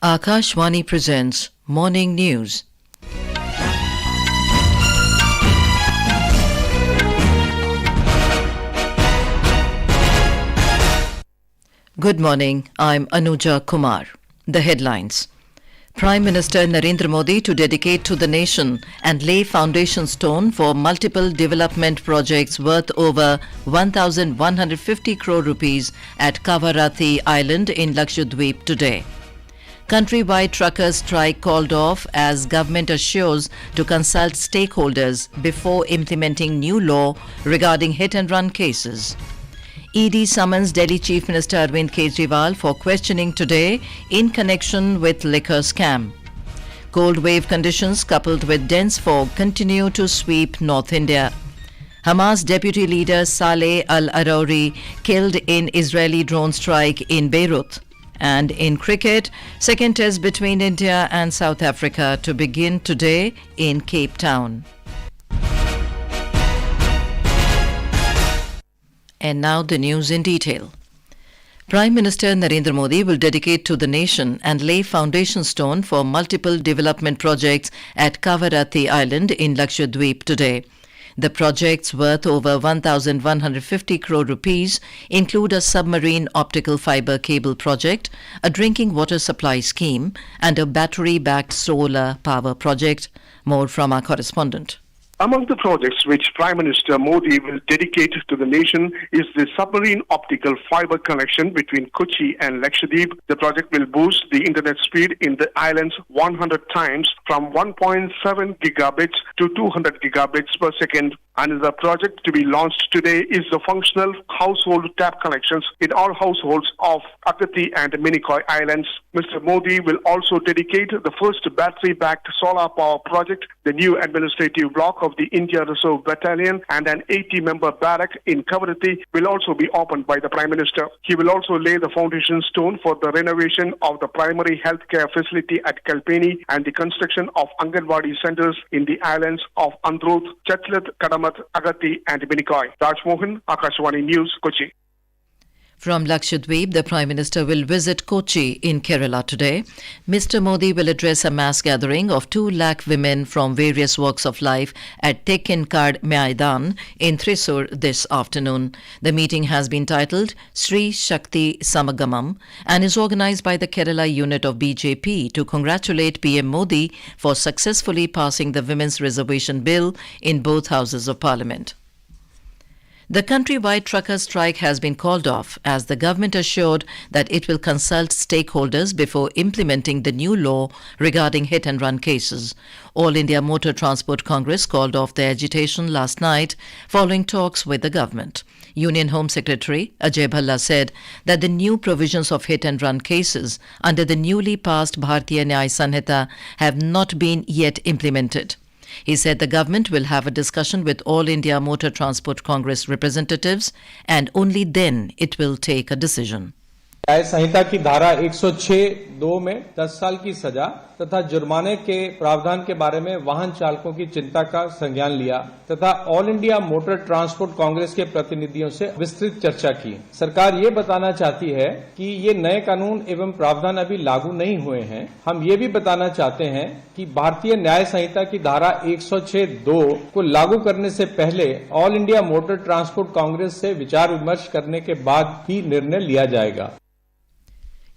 Akashwani presents Morning News. Good morning, I'm Anuja Kumar. The headlines. Prime Minister Narendra Modi to dedicate to the nation and lay foundation stone for multiple development projects worth over 1,150 crore rupees at Kavaratti Island in Lakshadweep today. Countrywide truckers' strike called off as government assures to consult stakeholders before implementing new law regarding hit-and-run cases. ED summons Delhi Chief Minister Arvind Kejriwal for questioning today in connection with liquor scam. Cold wave conditions coupled with dense fog continue to sweep North India. Hamas deputy leader Saleh al-Arouri killed in Israeli drone strike in Beirut. And in cricket, second test between India and South Africa to begin today in Cape Town. And now the news in detail. Prime Minister Narendra Modi will dedicate to the nation and lay foundation stone for multiple development projects at Kavaratti Island in Lakshadweep today. The projects worth over 1,150 crore rupees include a submarine optical fiber cable project, a drinking water supply scheme, and a battery-backed solar power project. More from our correspondent. Among the projects which Prime Minister Modi will dedicate to the nation is the submarine optical fiber connection between Kochi and Lakshadweep. The project will boost the internet speed in the islands 100 times from 1.7 gigabits to 200 gigabits per second. Another project to be launched today is the functional household tap connections in all households of Kavaratti and Minicoy Islands. Mr. Modi will also dedicate the first battery-backed solar power project, the new administrative block of the India Reserve Battalion, and an 80-member barrack in Kavaratti will also be opened by the Prime Minister. He will also lay the foundation stone for the renovation of the primary healthcare facility at Kalpeni and the construction of Anganwadi centers in the islands of Androth, Chatlat, Kadamat, Agatti and Minicoy. Rajmohan, Akashwani News, Kochi. From Lakshadweep, the Prime Minister will visit Kochi in Kerala today. Mr. Modi will address a mass gathering of 2 lakh women from various walks of life at Tekkinkad Maidan in Thrissur this afternoon. The meeting has been titled Sri Shakti Samagamam and is organized by the Kerala unit of BJP to congratulate PM Modi for successfully passing the Women's Reservation Bill in both houses of Parliament. The countrywide trucker strike has been called off as the government assured that it will consult stakeholders before implementing the new law regarding hit-and-run cases. All India Motor Transport Congress called off their agitation last night following talks with the government. Union Home Secretary Ajay Bhalla said that the new provisions of hit-and-run cases under the newly passed Bharatiya Nyaya Sanhita have not been yet implemented. He said the government will have a discussion with All India Motor Transport Congress representatives and only then it will take a decision. न्याय संहिता की धारा 106(2) में 10 साल की सजा तथा जुर्माने के प्रावधान के बारे में वाहन चालकों की चिंता का संज्ञान लिया तथा all India motor transport Congress के प्रतिनिधियों से विस्तृत चर्चा की। सरकार ये बताना चाहती है कि ये नए कानून एवं प्रावधान अभी लागू नहीं हुए हैं। हम ये भी बताना चाहते हैं कि भारतीय न्याय संहिता की धारा 106(2) को लागू करने से पहले all India motor transport Congress से विचार विमर्श करने के बाद ही निर्णय लिया जाएगा।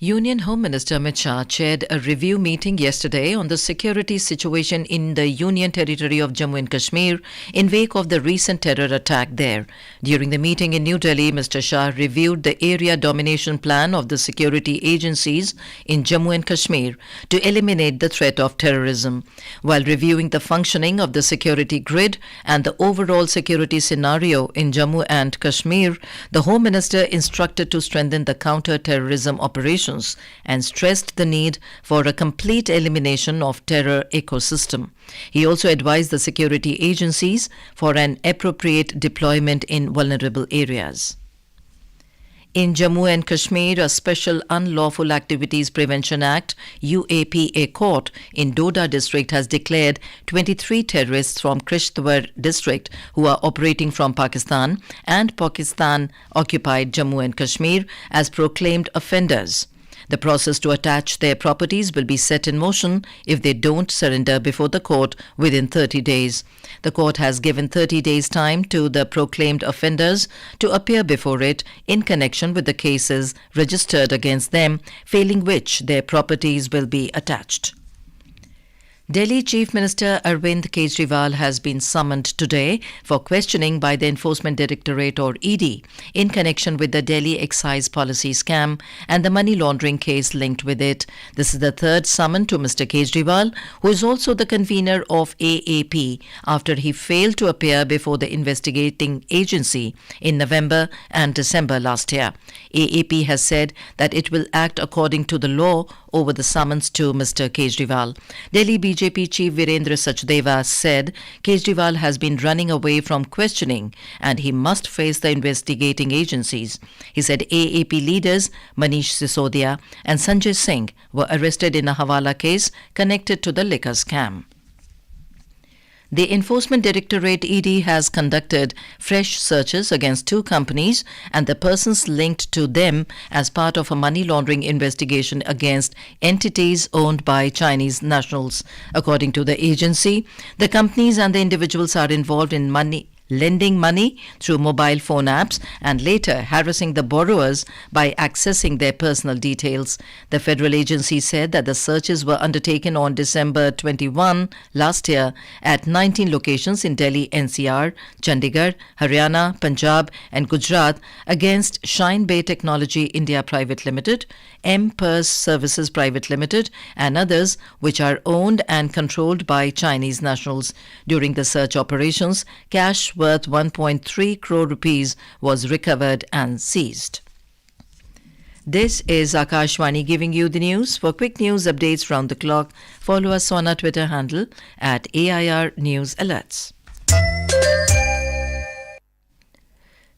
Union Home Minister Amit Shah chaired a review meeting yesterday on the security situation in the Union Territory of Jammu and Kashmir in wake of the recent terror attack there. During the meeting in New Delhi, Mr. Shah reviewed the area domination plan of the security agencies in Jammu and Kashmir to eliminate the threat of terrorism. While reviewing the functioning of the security grid and the overall security scenario in Jammu and Kashmir, the Home Minister instructed to strengthen the counter-terrorism operations and stressed the need for a complete elimination of terror ecosystem. He also advised the security agencies for an appropriate deployment in vulnerable areas. In Jammu and Kashmir, a Special Unlawful Activities Prevention Act UAPA court in Doda district has declared 23 terrorists from Kishtwar district who are operating from Pakistan and Pakistan-occupied Jammu and Kashmir as proclaimed offenders. The process to attach their properties will be set in motion if they don't surrender before the court within 30 days. The court has given 30 days time to the proclaimed offenders to appear before it in connection with the cases registered against them, failing which their properties will be attached. Delhi Chief Minister Arvind Kejriwal has been summoned today for questioning by the Enforcement Directorate or ED in connection with the Delhi excise policy scam and the money laundering case linked with it. This is the third summon to Mr. Kejriwal, who is also the convener of AAP after he failed to appear before the investigating agency in November and December last year. AAP has said that it will act according to the law over the summons to Mr. Kejriwal. Delhi BJP Chief Virendra Sachdeva said Kejriwal has been running away from questioning and he must face the investigating agencies. He said AAP leaders Manish Sisodia and Sanjay Singh were arrested in a Hawala case connected to the liquor scam. The Enforcement Directorate ED has conducted fresh searches against 2 companies and the persons linked to them as part of a money laundering investigation against entities owned by Chinese nationals. According to the agency, the companies and the individuals are involved in lending money through mobile phone apps and later harassing the borrowers by accessing their personal details. The federal agency said that the searches were undertaken on December 21 last year at 19 locations in Delhi NCR, Chandigarh, Haryana, Punjab and Gujarat against Shine Bay Technology India Private Limited, M-Pers Services Private Limited and others which are owned and controlled by Chinese nationals. During the search operations, cash worth 1.3 crore rupees was recovered and seized. This is Akashwani giving you the news. For quick news updates round the clock, follow us on our Twitter handle at AIR News Alerts.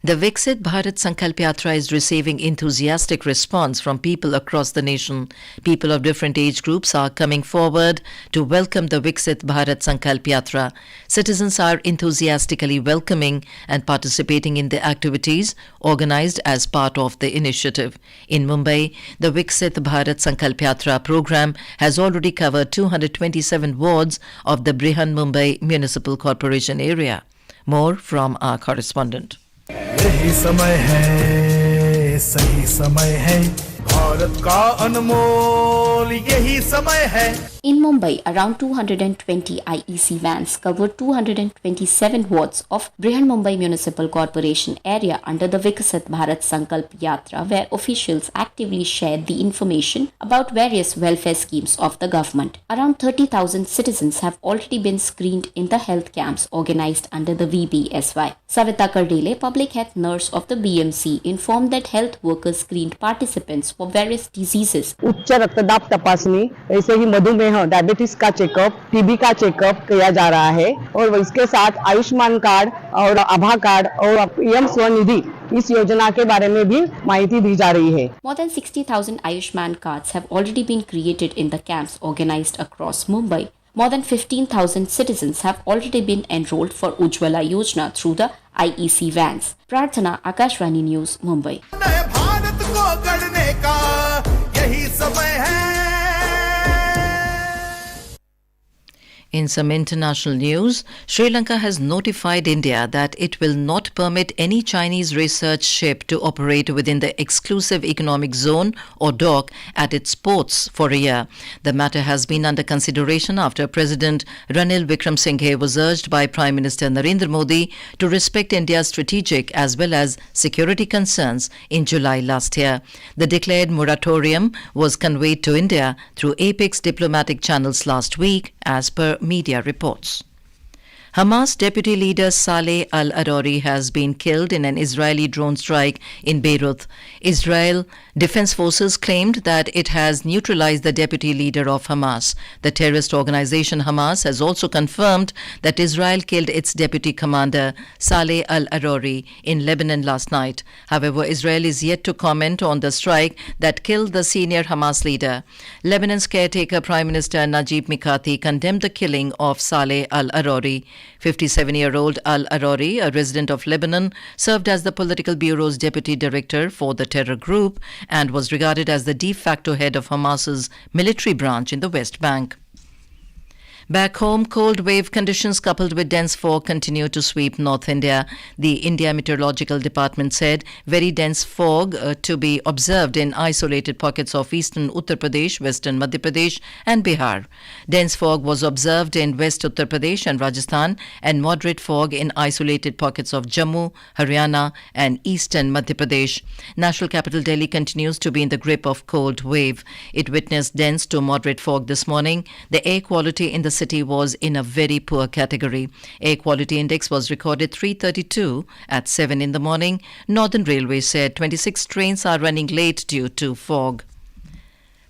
The Viksit Bharat Sankalp Yatra is receiving enthusiastic response from people across the nation. People of different age groups are coming forward to welcome the Viksit Bharat Sankalp Yatra. Citizens are enthusiastically welcoming and participating in the activities organized as part of the initiative. In Mumbai, the Viksit Bharat Sankalp Yatra program has already covered 227 wards of the Brihan Mumbai Municipal Corporation area. More from our correspondent. यही समय है सही समय है भारत का अनमोल यही समय है. In Mumbai, around 220 IEC vans covered 227 wards of Brihan Mumbai Municipal Corporation area under the Viksit Bharat Sankalp Yatra, where officials actively shared the information about various welfare schemes of the government. Around 30,000 citizens have already been screened in the health camps organized under the VBSY. Savita Kardele, public health nurse of the BMC, informed that health workers screened participants for various diseases. उच्च रक्तदाब तपासनी, ऐसे ही मधुमेह, diabetes का checkup, TB का checkup किया जा रहा है और इसके साथ आयुष्मान कार्ड और आभा कार्ड और पीएम स्वनिधि इस योजना के बारे में भी माहिती दी जा रही है. More than 60,000 Ayushman cards have already been created in the camps organized across Mumbai. More than 15,000 citizens have already been enrolled for Ujjwala Yojana through the IEC vans. Prarthana, Akashwani News, Mumbai. Bharat को गढ़ने का यही समय है. In some international news, Sri Lanka has notified India that it will not permit any Chinese research ship to operate within the exclusive economic zone or dock at its ports for a year. The matter has been under consideration after President Ranil Wickremesinghe was urged by Prime Minister Narendra Modi to respect India's strategic as well as security concerns in July last year. The declared moratorium was conveyed to India through apex diplomatic channels last week, as per media reports. Hamas deputy leader Saleh al-Arouri has been killed in an Israeli drone strike in Beirut. Israel Defense Forces claimed that it has neutralized the deputy leader of Hamas. The terrorist organization Hamas has also confirmed that Israel killed its deputy commander Saleh al-Arouri in Lebanon last night. However, Israel is yet to comment on the strike that killed the senior Hamas leader. Lebanon's caretaker Prime Minister Najib Mikati condemned the killing of Saleh al-Arouri. 57-year-old al-Arouri, a resident of Lebanon, served as the Political Bureau's deputy director for the terror group and was regarded as the de facto head of Hamas's military branch in the West Bank. Back home, cold wave conditions coupled with dense fog continue to sweep North India. The India Meteorological Department said very dense fog to be observed in isolated pockets of eastern Uttar Pradesh, western Madhya Pradesh and Bihar. Dense fog was observed in West Uttar Pradesh and Rajasthan and moderate fog in isolated pockets of Jammu, Haryana and eastern Madhya Pradesh. National capital Delhi continues to be in the grip of cold wave. It witnessed dense to moderate fog this morning. The air quality in the city was in a very poor category. Air quality index was recorded 332 at 7 in the morning. Northern Railway said 26 trains are running late due to fog.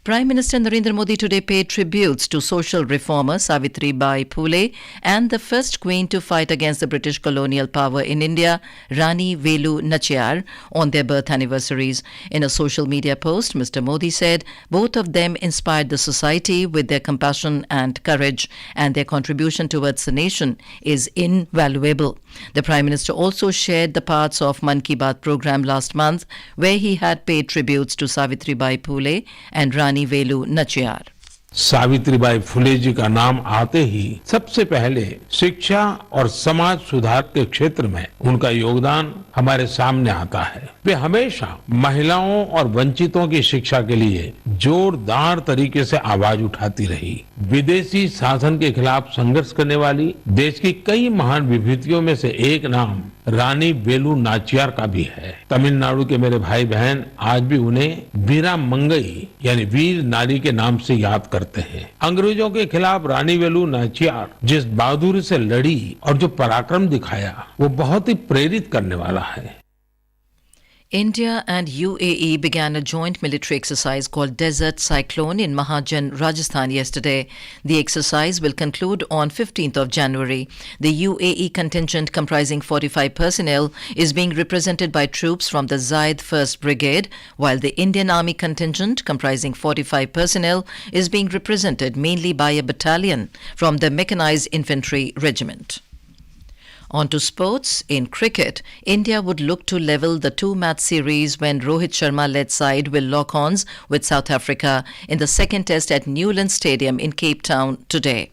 Prime Minister Narendra Modi today paid tributes to social reformer Savitribai Phule and the first queen to fight against the British colonial power in India, Rani Velu Nachiyar, on their birth anniversaries. In a social media post, Mr. Modi said both of them inspired the society with their compassion and courage, and their contribution towards the nation is invaluable. The Prime Minister also shared the parts of Man Ki Baat program last month, where he had paid tributes to Savitribai Phule and Rani Velu Nachiyar. Savitribai Phule जी का नाम आते ही सबसे पहले शिक्षा और समाज सुधार के क्षेत्र में उनका योगदान हमारे सामने आता है। वे हमेशा महिलाओं और वंचितों की शिक्षा के लिए जोरदार तरीके से आवाज उठाती रही। विदेशी शासन के खिलाफ संघर्ष करने वाली देश की कई महान विभूतियों में से एक नाम रानी वेलु नाचियार का भी है। तमिलनाडु के मेरे भाई बहन आज भी उन्हें वीरा मंगई यानी वीर नारी के नाम से याद करते हैं। अंग्रेजों के खिलाफ रानी वेलु नाचियार जिस बहादुरी से लड़ी और जो पराक्रम दिखाया वो बहुत ही प्रेरित करने वाला है। India and UAE began a joint military exercise called Desert Cyclone in Mahajan, Rajasthan yesterday. The exercise will conclude on 15th of January. The UAE contingent comprising 45 personnel is being represented by troops from the Zaid 1st Brigade, while the Indian Army contingent comprising 45 personnel is being represented mainly by a battalion from the Mechanized Infantry Regiment. On to sports. In cricket, India would look to level the two-match series when Rohit Sharma-led side will lock horns with South Africa in the second test at Newlands Stadium in Cape Town today.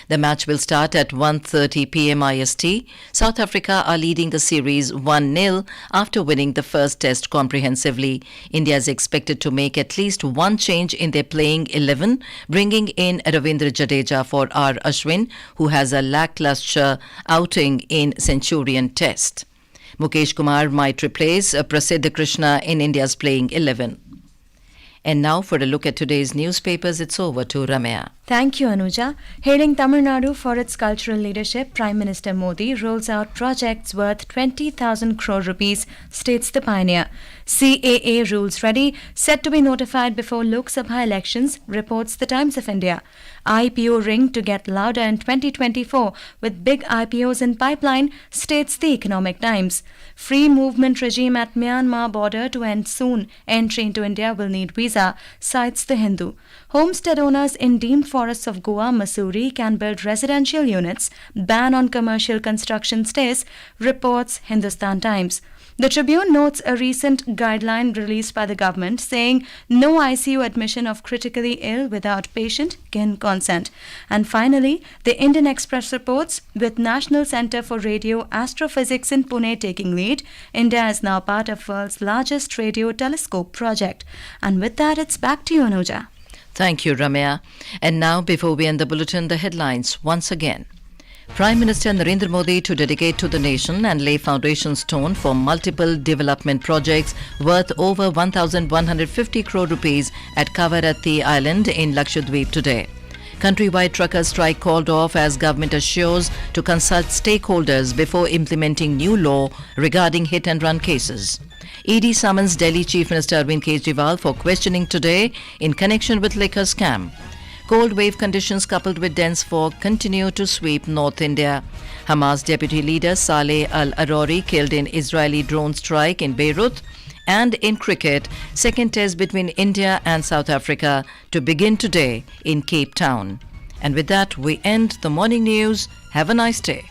The match will start at 1:30 p.m. IST. South Africa are leading the series 1-0 after winning the first test comprehensively. India is expected to make at least one change in their playing 11, bringing in Ravindra Jadeja for Ashwin, who has a lackluster outing in Centurion Test. Mukesh Kumar might replace Prasidh Krishna in India's playing 11. And now for a look at today's newspapers, it's over to Ramya. Thank you, Anuja. Hailing Tamil Nadu for its cultural leadership, Prime Minister Modi rolls out projects worth 20,000 crore rupees, states the pioneer. CAA rules ready, set to be notified before Lok Sabha elections, reports the Times of India. IPO ring to get louder in 2024 with big IPOs in pipeline, states the Economic Times. Free movement regime at Myanmar border to end soon. Entry into India will need visa, cites the Hindu. Homestead owners in deemed forests of Goa, Mussoorie can build residential units. Ban on commercial construction stays, reports Hindustan Times. The Tribune notes a recent guideline released by the government saying no ICU admission of critically ill without patient consent. And finally, the Indian Express reports with National Centre for Radio Astrophysics in Pune taking lead, India is now part of world's largest radio telescope project. And with that, it's back to you, Anuja. Thank you, Ramya. And now, before we end the bulletin, the headlines once again. Prime Minister Narendra Modi to dedicate to the nation and lay foundation stone for multiple development projects worth over 1,150 crore rupees at Kavaratti Island in Lakshadweep today. Countrywide truckers' strike called off as government assures to consult stakeholders before implementing new law regarding hit-and-run cases. ED summons Delhi Chief Minister Arvind Kejriwal for questioning today in connection with liquor scam. Cold wave conditions coupled with dense fog continue to sweep North India. Hamas deputy leader Saleh al-Arouri killed in Israeli drone strike in Beirut. And in cricket, second test between India and South Africa to begin today in Cape Town. And with that, we end the morning news. Have a nice day.